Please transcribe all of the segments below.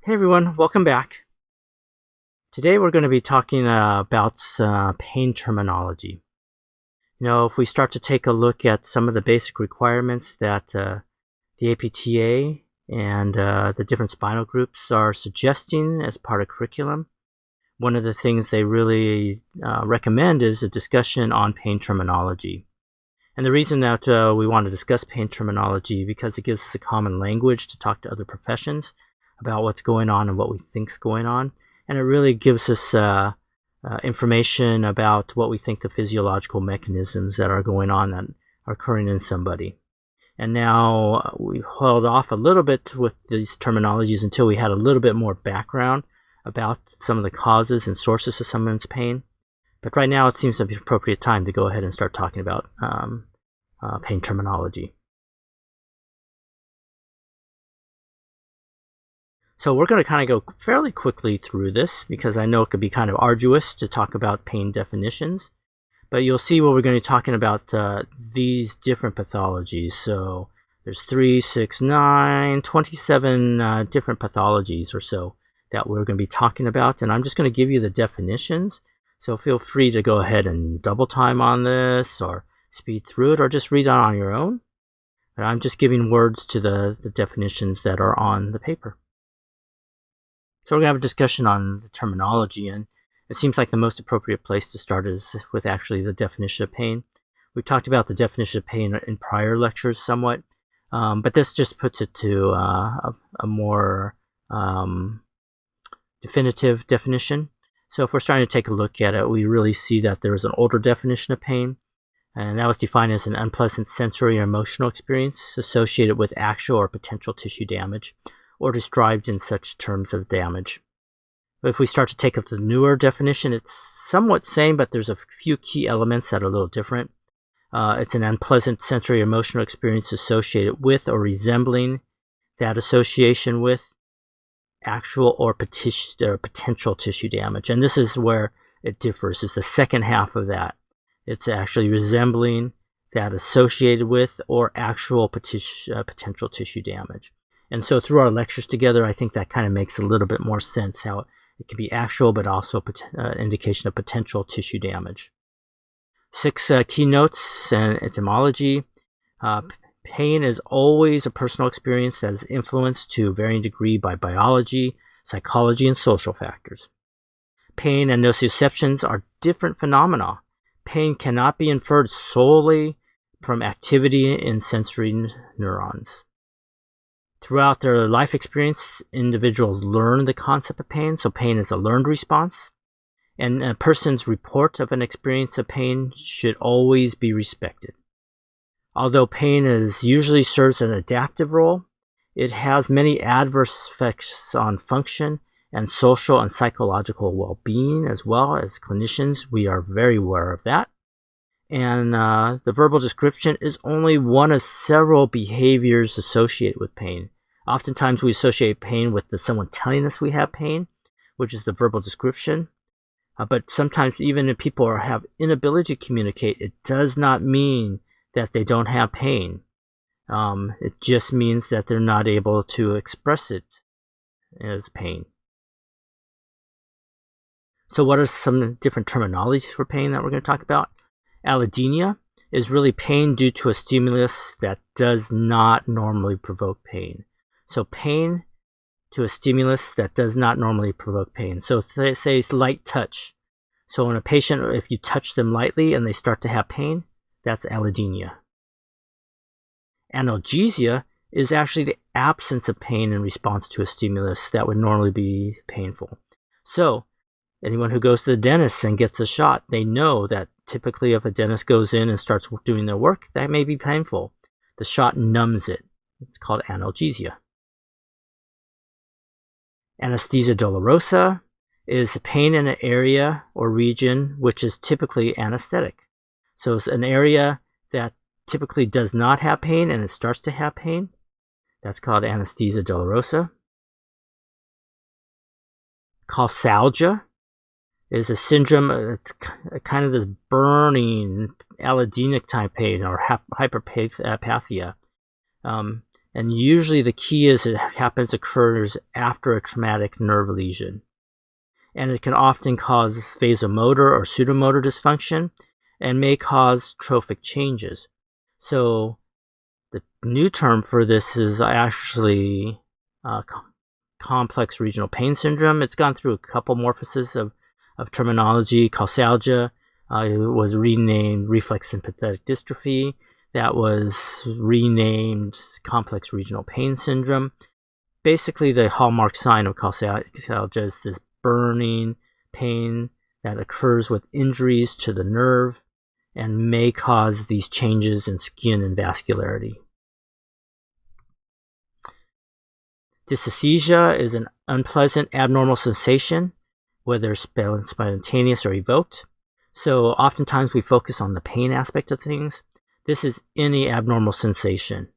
Hey everyone, welcome back. Today we're going to be talking about pain terminology. If we start to take a look at some of the basic requirements that the APTA and the different spinal groups are suggesting as part of curriculum, one of the things they really recommend is a discussion on pain terminology. And the reason that we want to discuss pain terminology because it gives us a common language to talk to other professions about what's going on and what we think's going on. And it really gives us information about what we think the physiological mechanisms that are going on that are occurring in somebody. And now we held off a little bit with these terminologies until we had a little bit more background about some of the causes and sources of someone's pain. But right now it seems to be an appropriate time to go ahead and start talking about pain terminology. So we're going to kind of go fairly quickly through this because I know it could be kind of arduous to talk about pain definitions. But you'll see what we're going to be talking about these different pathologies. So there's 3, 6, 9, 27 different pathologies or so that we're going to be talking about. And I'm just going to give you the definitions. So feel free to go ahead and double time on this or speed through it or just read it on your own. But I'm just giving words to the definitions that are on the paper. So we're going to have a discussion on the terminology, and it seems like the most appropriate place to start is with actually the definition of pain. We've talked about the definition of pain in prior lectures somewhat, but this just puts it to a more definitive definition. So if we're starting to take a look at it, we really see that there is an older definition of pain, and that was defined as an unpleasant sensory or emotional experience associated with actual or potential tissue damage, or described in such terms of damage. But if we start to take up the newer definition, it's somewhat same, but there's a few key elements that are a little different. It's an unpleasant sensory or emotional experience associated with or resembling that association with actual or potential tissue damage. And this is where it differs. It's the second half of that. It's actually resembling that associated with or actual potential tissue damage. And so through our lectures together, I think that kind of makes a little bit more sense how it can be actual, but also indication of potential tissue damage. 6 keynotes and etymology. Pain is always a personal experience that is influenced to a varying degree by biology, psychology, and social factors. Pain and nociceptions are different phenomena. Pain cannot be inferred solely from activity in sensory neurons. Throughout their life experience, individuals learn the concept of pain, so pain is a learned response. And a person's report of an experience of pain should always be respected. Although pain usually serves an adaptive role, it has many adverse effects on function and social and psychological well-being, as well as clinicians. We are very aware of that. And the verbal description is only one of several behaviors associated with pain. Oftentimes we associate pain with someone telling us we have pain, which is the verbal description. But sometimes even if people have inability to communicate, it does not mean that they don't have pain. It just means that they're not able to express it as pain. So what are some different terminologies for pain that we're going to talk about? Allodynia is really pain due to a stimulus that does not normally provoke pain. So pain to a stimulus that does not normally provoke pain. So say it's light touch. So in a patient, if you touch them lightly and they start to have pain, that's allodynia. Analgesia is actually the absence of pain in response to a stimulus that would normally be painful. So anyone who goes to the dentist and gets a shot, they know that typically if a dentist goes in and starts doing their work, that may be painful. The shot numbs it. It's called analgesia. Anesthesia dolorosa is pain in an area or region which is typically anesthetic. So it's an area that typically does not have pain and it starts to have pain. That's called anesthesia dolorosa. Causalgia is a syndrome, it's kind of this burning allodenic type pain or hyperpathia. And usually the key is it occurs after a traumatic nerve lesion. And it can often cause vasomotor or pseudomotor dysfunction and may cause trophic changes. So the new term for this is actually complex regional pain syndrome. It's gone through a couple morphosis of terminology. Causalgia was renamed reflex sympathetic dystrophy. That was renamed complex regional pain syndrome. Basically, the hallmark sign of causalgia is this burning pain that occurs with injuries to the nerve and may cause these changes in skin and vascularity. Dysesthesia is an unpleasant abnormal sensation, whether spontaneous or evoked. So oftentimes we focus on the pain aspect of things. This is any abnormal sensation,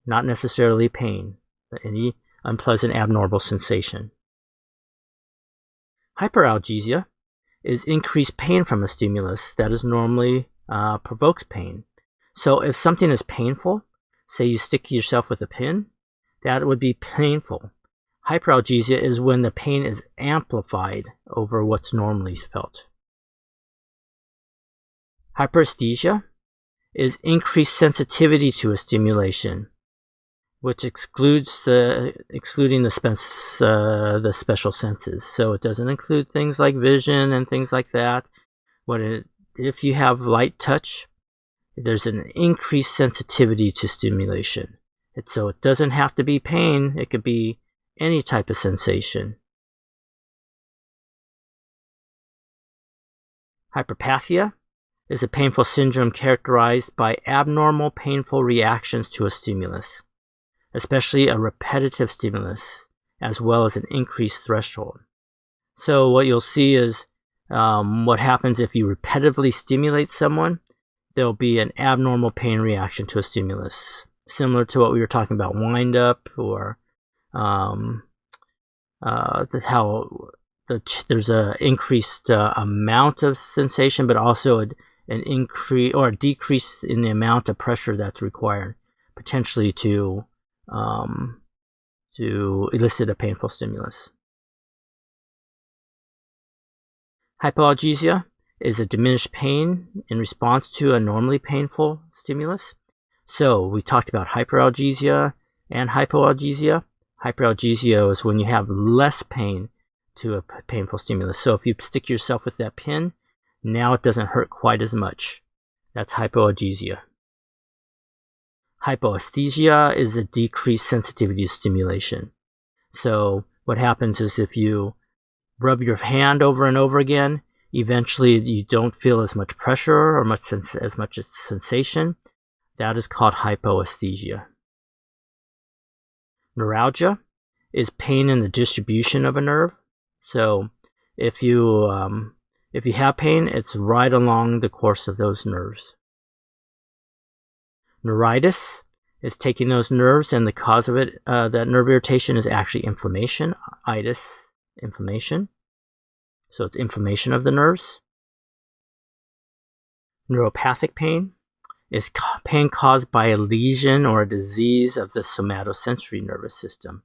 not necessarily pain, but any unpleasant abnormal sensation. Hyperalgesia is increased pain from a stimulus that is normally provokes pain. So if something is painful, say you stick yourself with a pin, that would be painful. Hyperalgesia is when the pain is amplified over what's normally felt. Hyperesthesia is increased sensitivity to a stimulation, which excluding the special senses. So it doesn't include things like vision and things like that. If you have light touch, there's an increased sensitivity to stimulation. So it doesn't have to be pain. It could be any type of sensation. Hyperpathia is a painful syndrome characterized by abnormal painful reactions to a stimulus, especially a repetitive stimulus, as well as an increased threshold. So what you'll see is what happens if you repetitively stimulate someone, there'll be an abnormal pain reaction to a stimulus, similar to what we were talking about, wind up, or there's an increased amount of sensation, but also an increase or a decrease in the amount of pressure that's required, potentially to elicit a painful stimulus. Hypoalgesia is a diminished pain in response to a normally painful stimulus. So we talked about hyperalgesia and hypoalgesia. Hyperalgesia is when you have less pain to a painful stimulus. So if you stick yourself with that pin, now it doesn't hurt quite as much. That's hypoalgesia. Hypoesthesia is a decreased sensitivity to stimulation. So what happens is if you rub your hand over and over again, eventually you don't feel as much pressure or as much sensation. That is called hypoesthesia. Neuralgia is pain in the distribution of a nerve. So if you have pain, it's right along the course of those nerves. Neuritis is taking those nerves, and the cause of it, that nerve irritation, is actually inflammation. Itis, inflammation. So it's inflammation of the nerves. Neuropathic pain is pain caused by a lesion or a disease of the somatosensory nervous system.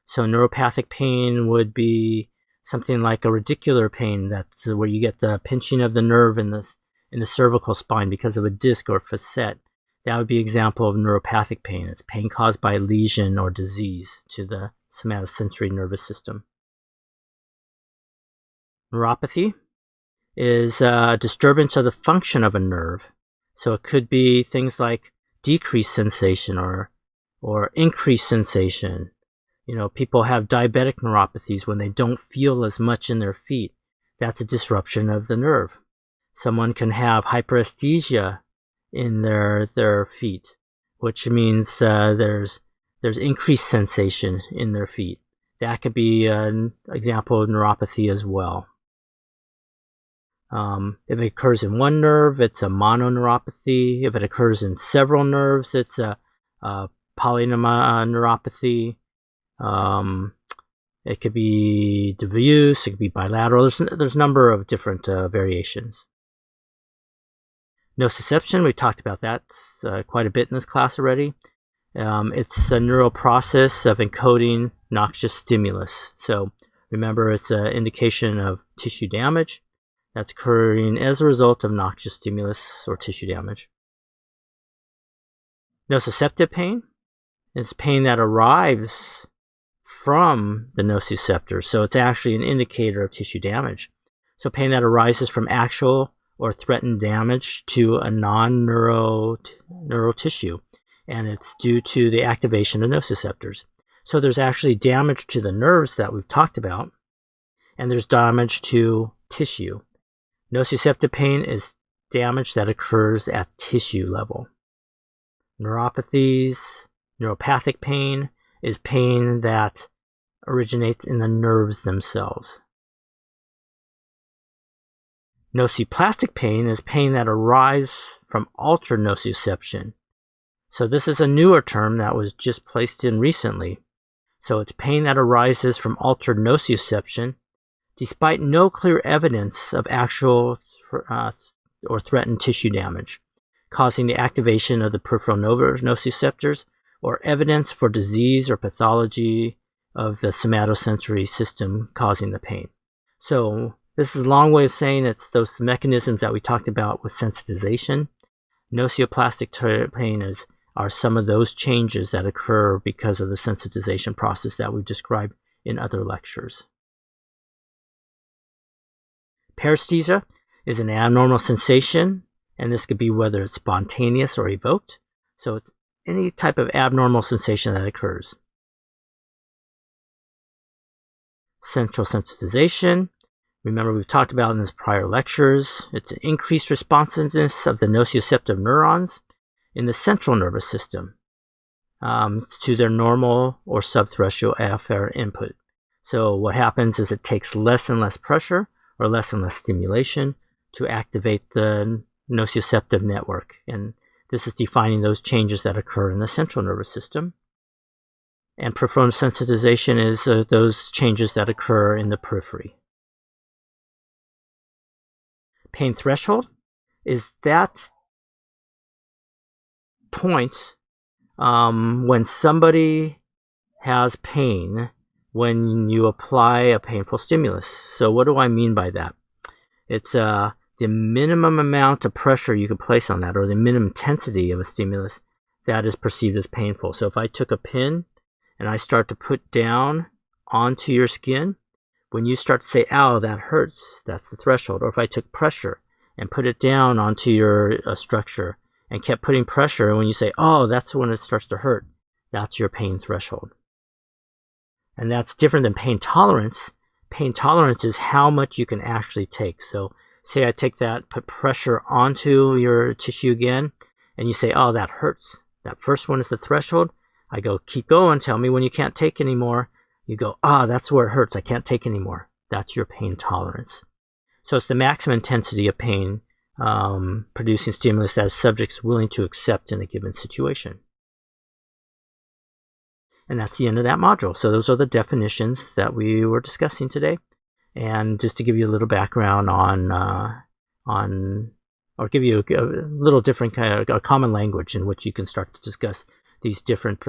So neuropathic pain would be something like a radicular pain, that's where you get the pinching of the nerve in the cervical spine because of a disc or facet. That would be an example of neuropathic pain. It's pain caused by a lesion or disease to the somatosensory nervous system. Neuropathy is a disturbance of the function of a nerve. So it could be things like decreased sensation or increased sensation. You know, people have diabetic neuropathies when they don't feel as much in their feet. That's a disruption of the nerve. Someone can have hyperesthesia in their feet, which means there's increased sensation in their feet. That could be an example of neuropathy as well. If it occurs in one nerve, it's a mononeuropathy. If it occurs in several nerves, it's a polyneuropathy. It could be diffuse, it could be bilateral. There's a number of different variations. Nociception, we talked about that quite a bit in this class already. It's a neural process of encoding noxious stimulus. So remember, it's an indication of tissue damage that's occurring as a result of noxious stimulus or tissue damage. Nociceptive pain is pain that arrives from the nociceptor. So it's actually an indicator of tissue damage. So pain that arises from actual or threatened damage to a non-neural tissue, and it's due to the activation of nociceptors. So there's actually damage to the nerves that we've talked about, and there's damage to tissue. Nociceptive pain is damage that occurs at tissue level. Neuropathic pain is pain that originates in the nerves themselves. Nociplastic pain is pain that arises from altered nociception. So this is a newer term that was just placed in recently. So it's pain that arises from altered nociception despite no clear evidence of actual or threatened tissue damage, causing the activation of the peripheral nociceptors or evidence for disease or pathology of the somatosensory system causing the pain. So this is a long way of saying it's those mechanisms that we talked about with sensitization. Nocioplastic pain are some of those changes that occur because of the sensitization process that we've described in other lectures. Paresthesia is an abnormal sensation, and this could be whether it's spontaneous or evoked. So it's any type of abnormal sensation that occurs. Central sensitization. Remember, we've talked about in these prior lectures, it's an increased responsiveness of the nociceptive neurons in the central nervous system to their normal or subthreshold AFR input. So what happens is it takes less and less pressure or less and less stimulation to activate the nociceptive network. And this is defining those changes that occur in the central nervous system. And peripheral sensitization is those changes that occur in the periphery. Pain threshold is that point when somebody has pain when you apply a painful stimulus. So what do I mean by that? It's the minimum amount of pressure you can place on that, or the minimum intensity of a stimulus that is perceived as painful. So if I took a pin and I start to put down onto your skin, when you start to say, ow, that hurts, that's the threshold. Or if I took pressure and put it down onto your structure and kept putting pressure, and when you say, oh, that's when it starts to hurt, that's your pain threshold. And that's different than pain tolerance. Pain tolerance is how much you can actually take. So say I take that, put pressure onto your tissue again, and you say, oh, that hurts. That first one is the threshold. I go, keep going, tell me when you can't take anymore. You go, that's where it hurts, I can't take anymore. That's your pain tolerance. So it's the maximum intensity of pain producing stimulus that subjects willing to accept in a given situation. And that's the end of that module. So those are the definitions that we were discussing today. And just to give you a little background or give you a little different kind of a common language in which you can start to discuss these different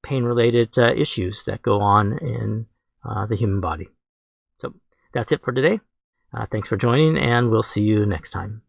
pain-related issues that go on in the human body. So that's it for today. Thanks for joining, and we'll see you next time.